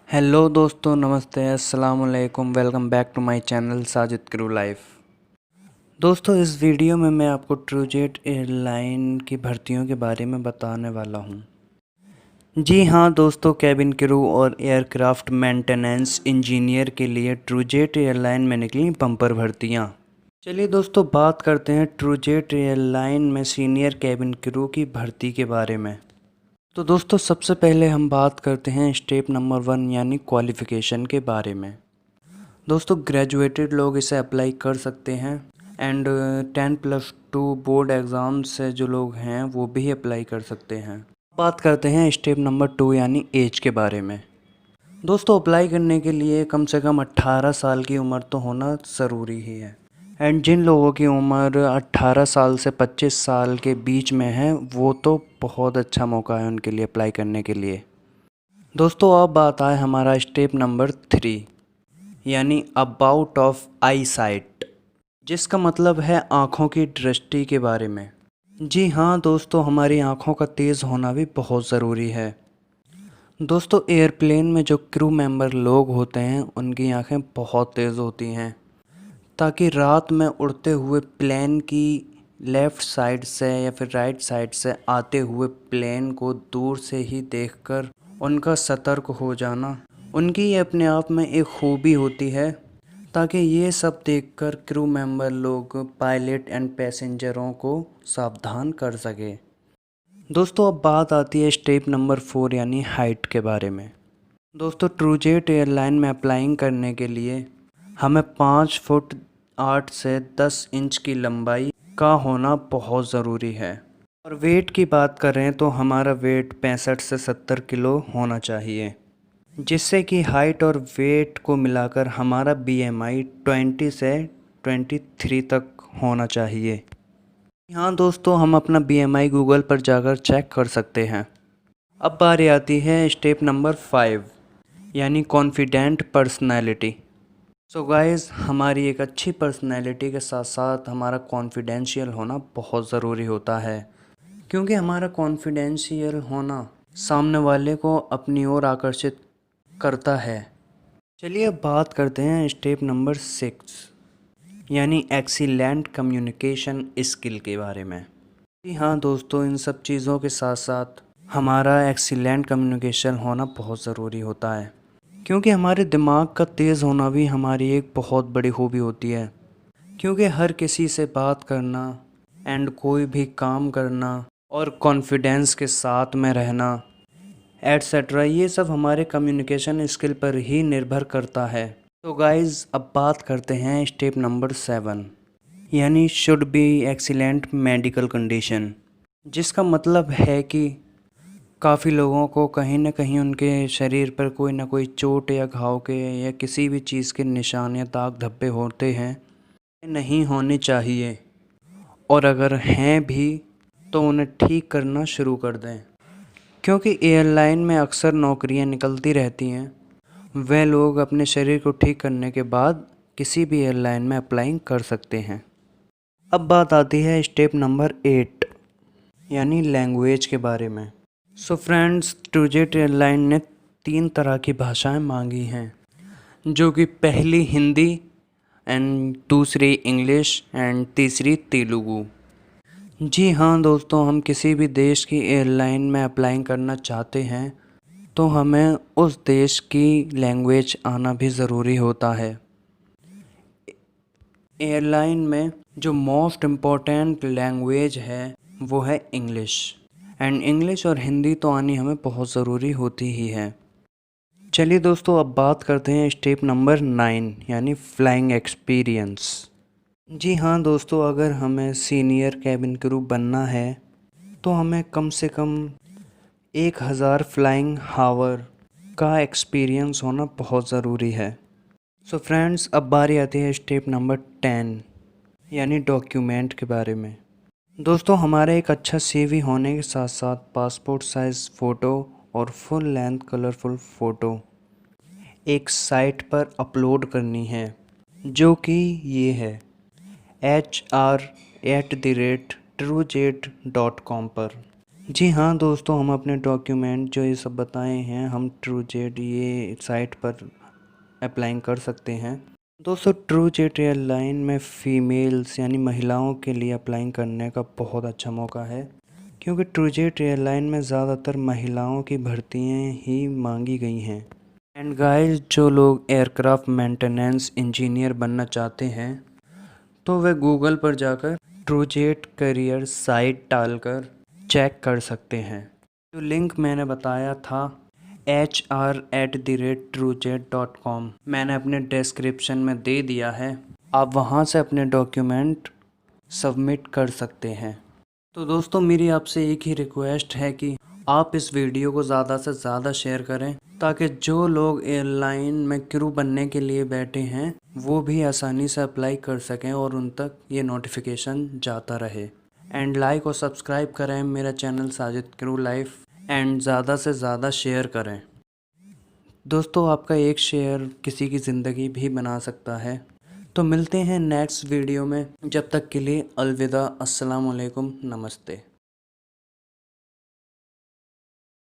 Hello दोस्तों, नमस्ते, अस्सलाम वालेकुम। Welcome back to my channel Sajid crew life. दोस्तों, इस वीडियो में मैं आपको ट्रूजेट एयरलाइन की भर्तियों के बारे में बताने वाला हूं। जी हाँ दोस्तों, कैबिन क्रू और एयरक्राफ्ट मेंटेनेंस इंजीनियर के लिए ट्रूजेट एयरलाइन में निकली बम्पर भर्तियां। चलिए दोस्तों, बात करते हैं ट्रूजेट एयरलाइन में सीनियर कैबिन क्रू की भर्ती के बारे में। तो दोस्तों, सबसे पहले हम बात करते हैं स्टेप नंबर 1 यानी क्वालिफ़िकेशन के बारे में। दोस्तों, ग्रेजुएटेड लोग इसे अप्लाई कर सकते हैं एंड 10+2 बोर्ड एग्ज़ाम से जो लोग हैं वो भी अप्लाई कर सकते हैं। बात करते हैं स्टेप नंबर 2 यानी एज के बारे में। दोस्तों, अप्लाई करने के लिए कम से कम 18 साल की उम्र तो होना ज़रूरी ही है। एंड जिन लोगों की उम्र 18 साल से 25 साल के बीच में है वो तो बहुत अच्छा मौका है उनके लिए अप्लाई करने के लिए। दोस्तों, अब बात आए हमारा स्टेप नंबर 3 यानी अबाउट ऑफ आई साइट, जिसका मतलब है आँखों की दृष्टि के बारे में। जी हाँ दोस्तों, हमारी आँखों का तेज़ होना भी बहुत ज़रूरी है। दोस्तों, एयरप्लेन में जो क्रू मेंबर लोग होते हैं उनकी आँखें बहुत तेज़ होती हैं, ताकि रात में उड़ते हुए प्लेन की लेफ़्ट साइड से या फिर राइट साइड से आते हुए प्लेन को दूर से ही देखकर उनका सतर्क हो जाना उनकी ये अपने आप में एक खूबी होती है, ताकि ये सब देखकर क्रू मेंबर लोग पायलट एंड पैसेंजरों को सावधान कर सके। दोस्तों, अब बात आती है स्टेप नंबर 4 यानी हाइट के बारे में। दोस्तों, ट्रूजेट एयरलाइन में अप्लाइंग करने के लिए हमें 5 फुट 8 से 10 इंच की लंबाई का होना बहुत ज़रूरी है। और वेट की बात करें तो हमारा वेट 65 से 70 किलो होना चाहिए, जिससे कि हाइट और वेट को मिलाकर हमारा बीएमआई 20 से 23 तक होना चाहिए। हाँ दोस्तों, हम अपना बीएमआई गूगल पर जाकर चेक कर सकते हैं। अब बारी आती है स्टेप नंबर 5 यानी कॉन्फिडेंट पर्सनैलिटी। सो गाइस, हमारी एक अच्छी पर्सनैलिटी के साथ साथ हमारा कॉन्फिडेंशियल होना बहुत ज़रूरी होता है, क्योंकि हमारा कॉन्फिडेंशियल होना सामने वाले को अपनी ओर आकर्षित करता है। चलिए अब बात करते हैं स्टेप नंबर 6 यानी एक्सीलेंट कम्युनिकेशन स्किल के बारे में। जी हाँ दोस्तों, इन सब चीज़ों के साथ साथ हमारा एक्सीलेंट कम्युनिकेशन होना बहुत ज़रूरी होता है, क्योंकि हमारे दिमाग का तेज़ होना भी हमारी एक बहुत बड़ी खूबी होती है। क्योंकि हर किसी से बात करना एंड कोई भी काम करना और कॉन्फिडेंस के साथ में रहना एट्सेट्रा, ये सब हमारे कम्युनिकेशन स्किल पर ही निर्भर करता है। तो गाइज़, अब बात करते हैं स्टेप नंबर 7 यानी should be excellent medical condition, जिसका मतलब है कि काफ़ी लोगों को कहीं ना कहीं उनके शरीर पर कोई ना कोई चोट या घाव के या किसी भी चीज़ के निशान या दाग धब्बे होते हैं, नहीं होने चाहिए, और अगर हैं भी तो उन्हें ठीक करना शुरू कर दें। क्योंकि एयरलाइन में अक्सर नौकरियां निकलती रहती हैं, वह लोग अपने शरीर को ठीक करने के बाद किसी भी एयरलाइन में अप्लाइंग कर सकते हैं। अब बात आती है स्टेप नंबर 8 यानी लैंग्वेज के बारे में। सो फ्रेंड्स, ट्रूजेट एयरलाइन ने 3 तरह की भाषाएं मांगी हैं, जो कि पहली हिंदी एंड दूसरी इंग्लिश एंड तीसरी तेलुगु। जी हाँ दोस्तों, हम किसी भी देश की एयरलाइन में अप्लाई करना चाहते हैं तो हमें उस देश की लैंग्वेज आना भी ज़रूरी होता है। एयरलाइन में जो मोस्ट इम्पॉर्टेंट लैंग्वेज है वो है इंग्लिश, एंड इंग्लिश और हिंदी तो आनी हमें बहुत ज़रूरी होती ही है। चलिए दोस्तों, अब बात करते हैं स्टेप नंबर 9 यानी फ्लाइंग एक्सपीरियंस। जी हाँ दोस्तों, अगर हमें सीनियर कैबिन क्रू बनना है तो हमें कम से कम 1000 फ्लाइंग हावर का एक्सपीरियंस होना बहुत ज़रूरी है। सो फ्रेंड्स, अब बारी आती है स्टेप नंबर 10 यानी डॉक्यूमेंट के बारे में। दोस्तों, हमारा एक अच्छा सीवी होने के साथ साथ पासपोर्ट साइज़ फ़ोटो और फुल लेंथ कलरफुल फ़ोटो एक साइट पर अपलोड करनी है, जो कि ये है HR@trujet.com पर। जी हाँ दोस्तों, हम अपने डॉक्यूमेंट जो ये सब बताए हैं हम ट्रूजेट ये साइट पर अप्लाई कर सकते हैं। दोस्तों ट्रूजेट एयरलाइन में फ़ीमेल्स यानी महिलाओं के लिए अप्लाई करने का बहुत अच्छा मौका है, क्योंकि ट्रूजेट एयरलाइन में ज़्यादातर महिलाओं की भर्तियां ही मांगी गई हैं। एंड गाइस, जो लोग एयरक्राफ्ट मेंटेनेंस इंजीनियर बनना चाहते हैं तो वे गूगल पर जाकर ट्रूजेट करियर साइट डालकर चेक कर सकते हैं। जो लिंक मैंने बताया था hr@trujet.com मैंने अपने डिस्क्रिप्शन में दे दिया है, आप वहां से अपने डॉक्यूमेंट सबमिट कर सकते हैं। तो दोस्तों मेरी आपसे एक ही रिक्वेस्ट है कि आप इस वीडियो को ज़्यादा से ज़्यादा शेयर करें, ताकि जो लोग एयरलाइन में क्रू बनने के लिए बैठे हैं वो भी आसानी से अप्लाई कर सकें और उन तक ये नोटिफिकेशन जाता रहे। एंड लाइक और सब्सक्राइब करें मेरा channel Sajid crew life, and ज़्यादा से ज़्यादा शेयर करें। दोस्तों आपका एक शेयर किसी की ज़िंदगी भी बना सकता है। तो मिलते हैं नेक्स्ट वीडियो में, जब तक के लिए अलविदा, अस्सलाम वालेकुम, नमस्ते।